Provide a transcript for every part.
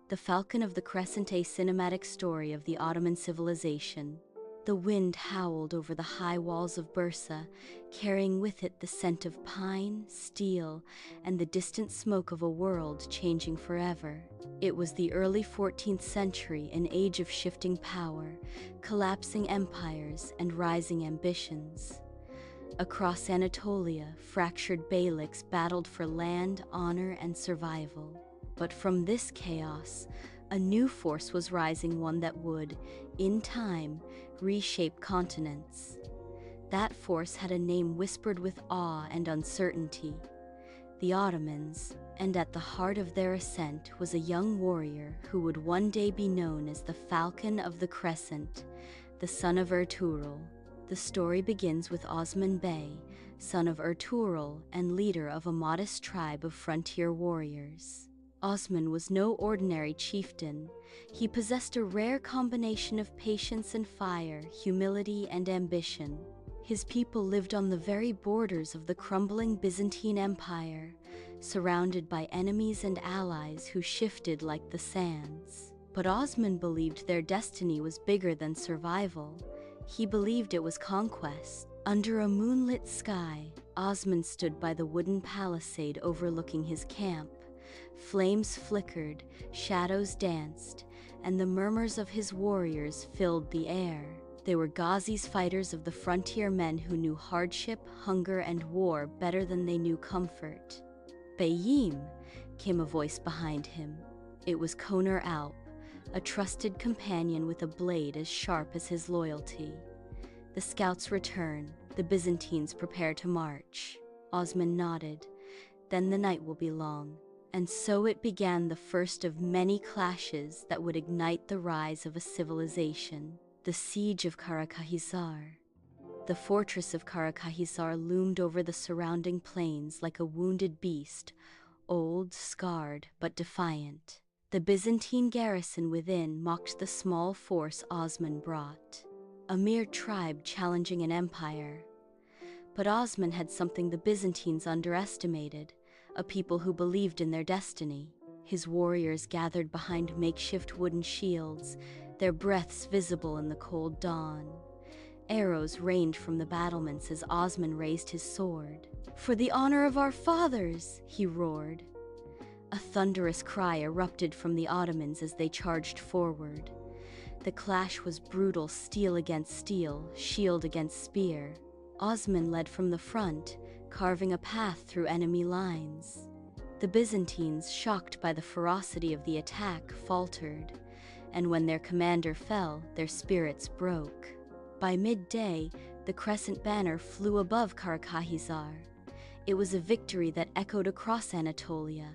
The Falcon of the Crescent, a cinematic story of the Ottoman civilization. The wind howled over the high walls of Bursa, carrying with it the scent of pine, steel, and the distant smoke of a world changing forever. It was the early 14th century, an age of shifting power, collapsing empires, and rising ambitions. Across Anatolia, fractured beyliks battled for land, honor, and survival. But from this chaos, a new force was rising, one that would, in time, reshape continents. That force had a name whispered with awe and uncertainty: the Ottomans, and at the heart of their ascent was a young warrior who would one day be known as the Falcon of the Crescent, the son of Ertuğrul. The story begins with Osman Bey, son of Ertuğrul and leader of a modest tribe of frontier warriors. Osman was no ordinary chieftain. He possessed a rare combination of patience and fire, humility and ambition. His people lived on the very borders of the crumbling Byzantine Empire, surrounded by enemies and allies who shifted like the sands. But Osman believed their destiny was bigger than survival. He believed it was conquest. Under a moonlit sky, Osman stood by the wooden palisade overlooking his camp. Flames flickered, shadows danced, and the murmurs of his warriors filled the air. They were ghazis, fighters of the frontier, men who knew hardship, hunger, and war better than they knew comfort. "Beyim," came a voice behind him. It was Koner Alp, a trusted companion with a blade as sharp as his loyalty. The scouts return. The Byzantines prepare to march. Osman nodded. Then the night will be long. And so it began, the first of many clashes that would ignite the rise of a civilization. The siege of Karacahisar. The fortress of Karacahisar loomed over the surrounding plains like a wounded beast, old, scarred, but defiant. The Byzantine garrison within mocked the small force Osman brought. A mere tribe challenging an empire. But Osman had something the Byzantines underestimated: a people who believed in their destiny. His warriors gathered behind makeshift wooden shields, their breaths visible in the cold dawn. Arrows rained from the battlements as Osman raised his sword. "For the honor of our fathers!" he roared. A thunderous cry erupted from the Ottomans as they charged forward. The clash was brutal, steel against steel, shield against spear. Osman led from the front, carving a path through enemy lines. The Byzantines, shocked by the ferocity of the attack, faltered, and when their commander fell, their spirits broke. By midday, the crescent banner flew above Karacahisar. It was a victory that echoed across Anatolia.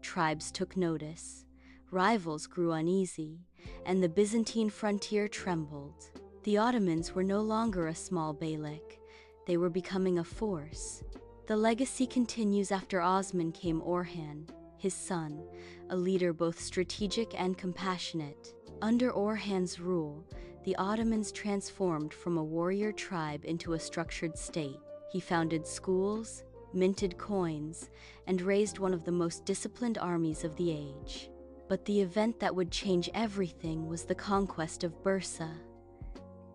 Tribes took notice, rivals grew uneasy, and the Byzantine frontier trembled. The Ottomans were no longer a small beylik. They were becoming a force. The legacy continues. After Osman came Orhan, his son, a leader both strategic and compassionate. Under Orhan's rule, the Ottomans transformed from a warrior tribe into a structured state. He founded schools, minted coins, and raised one of the most disciplined armies of the age. But the event that would change everything was the conquest of Bursa.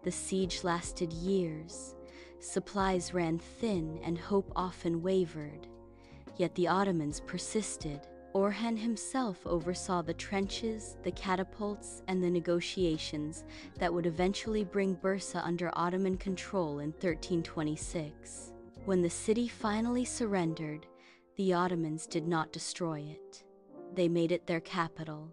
The siege lasted years. Supplies ran thin and hope often wavered. Yet the Ottomans persisted. Orhan himself oversaw the trenches, the catapults, and the negotiations that would eventually bring Bursa under Ottoman control in 1326. When the city finally surrendered, the Ottomans did not destroy it. They made it their capital.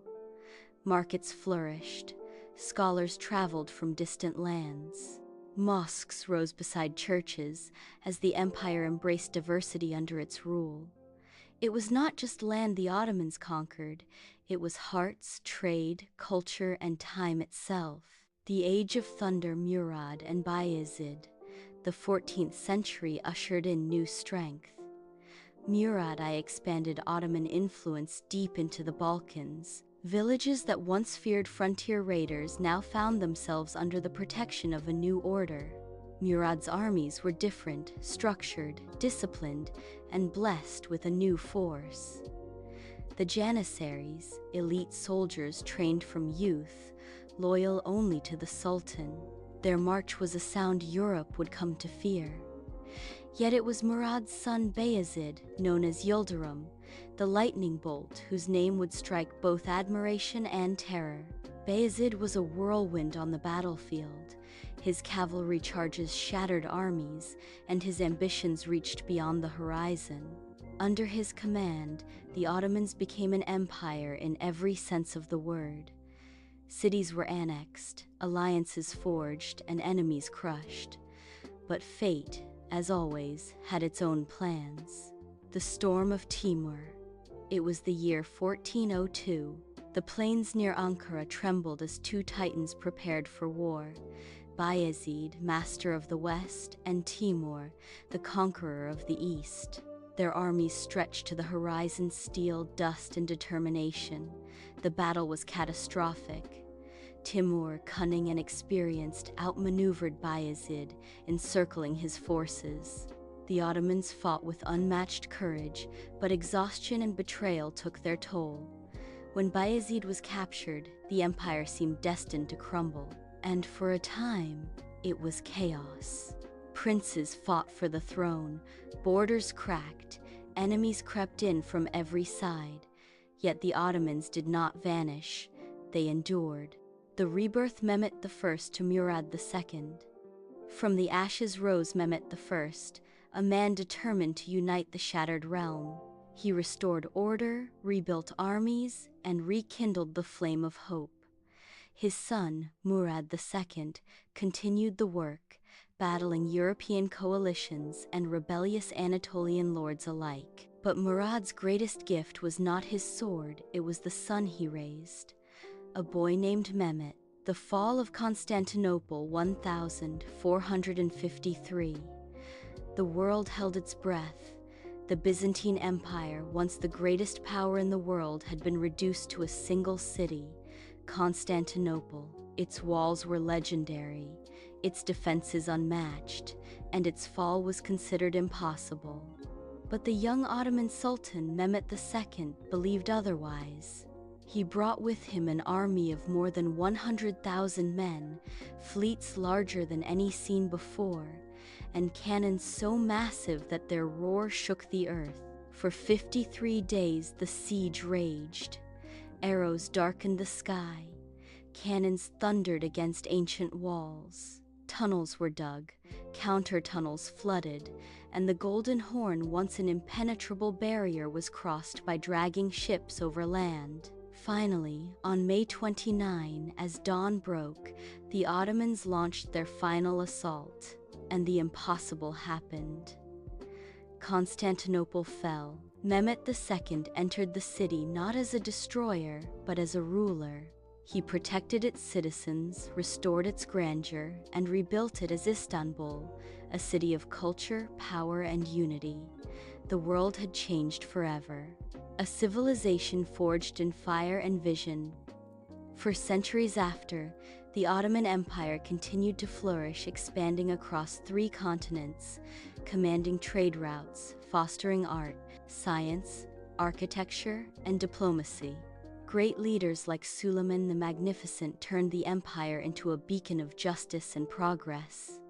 Markets flourished. Scholars traveled from distant lands. Mosques rose beside churches as the empire embraced diversity under its rule. It was not just land the Ottomans conquered, it was hearts, trade, culture, and time itself. The Age of Thunder, Murad and Bayezid, the 14th century ushered in new strength. Murad I expanded Ottoman influence deep into the Balkans. Villages that once feared frontier raiders now found themselves under the protection of a new order. Murad's armies were different, structured, disciplined, and blessed with a new force. The Janissaries, elite soldiers trained from youth, loyal only to the Sultan. Their march was a sound Europe would come to fear. Yet it was Murad's son Bayezid, known as Yildirim, the lightning bolt whose name would strike both admiration and terror. Bayezid was a whirlwind on the battlefield. His cavalry charges shattered armies, and his ambitions reached beyond the horizon. Under his command, the Ottomans became an empire in every sense of the word. Cities were annexed, alliances forged, and enemies crushed. But fate, as always, had its own plans. The storm of Timur. It was the year 1402. The plains near Ankara trembled as two titans prepared for war. Bayezid, master of the west, and Timur, the conqueror of the east. Their armies stretched to the horizon, steel, dust, and determination. The battle was catastrophic. Timur, cunning and experienced, outmaneuvered Bayezid, encircling his forces. The Ottomans fought with unmatched courage, but exhaustion and betrayal took their toll. When Bayezid was captured, the empire seemed destined to crumble, and for a time, it was chaos. Princes fought for the throne, borders cracked, enemies crept in from every side. Yet the Ottomans did not vanish, they endured. The rebirth Mehmed I to Murad II. From the ashes rose Mehmed I, a man determined to unite the shattered realm. He restored order, rebuilt armies, and rekindled the flame of hope. His son, Murad II, continued the work, battling European coalitions and rebellious Anatolian lords alike. But Murad's greatest gift was not his sword, it was the son he raised. A boy named Mehmed. The fall of Constantinople, 1453. The world held its breath. The Byzantine Empire, once the greatest power in the world, had been reduced to a single city, Constantinople. Its walls were legendary, its defenses unmatched, and its fall was considered impossible. But the young Ottoman Sultan Mehmed II believed otherwise. He brought with him an army of more than 100,000 men, fleets larger than any seen before, and cannons so massive that their roar shook the earth. For 53 days the siege raged. Arrows darkened the sky. Cannons thundered against ancient walls. Tunnels were dug, counter-tunnels flooded, and the Golden Horn, once an impenetrable barrier, was crossed by dragging ships over land. Finally, on May 29, as dawn broke, the Ottomans launched their final assault, and the impossible happened. Constantinople fell. Mehmed II entered the city not as a destroyer, but as a ruler. He protected its citizens, restored its grandeur, and rebuilt it as Istanbul, a city of culture, power, and unity. The world had changed forever. A civilization forged in fire and vision. For centuries after, the Ottoman Empire continued to flourish, expanding across 3 continents, commanding trade routes, fostering art, science, architecture, and diplomacy. Great leaders like Suleiman the Magnificent turned the empire into a beacon of justice and progress.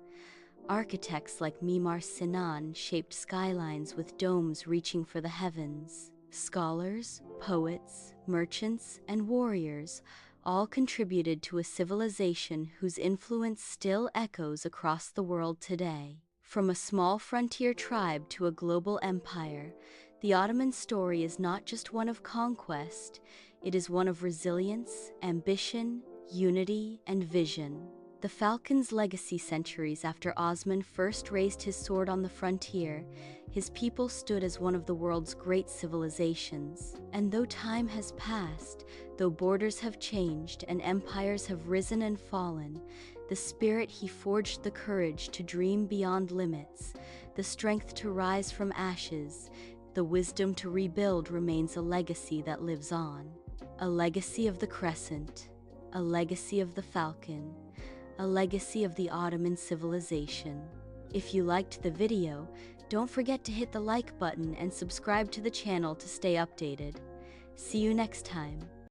Architects like Mimar Sinan shaped skylines with domes reaching for the heavens. Scholars, poets, merchants, and warriors all contributed to a civilization whose influence still echoes across the world today. From a small frontier tribe to a global empire, the Ottoman story is not just one of conquest, it is one of resilience, ambition, unity, and vision. The Falcon's legacy. Centuries after Osman first raised his sword on the frontier, his people stood as one of the world's great civilizations. And though time has passed, though borders have changed and empires have risen and fallen, the spirit he forged, the courage to dream beyond limits, the strength to rise from ashes, the wisdom to rebuild remains a legacy that lives on. A legacy of the Crescent, a legacy of the Falcon, a legacy of the Ottoman civilization. If you liked the video, don't forget to hit the like button and subscribe to the channel to stay updated. See you next time.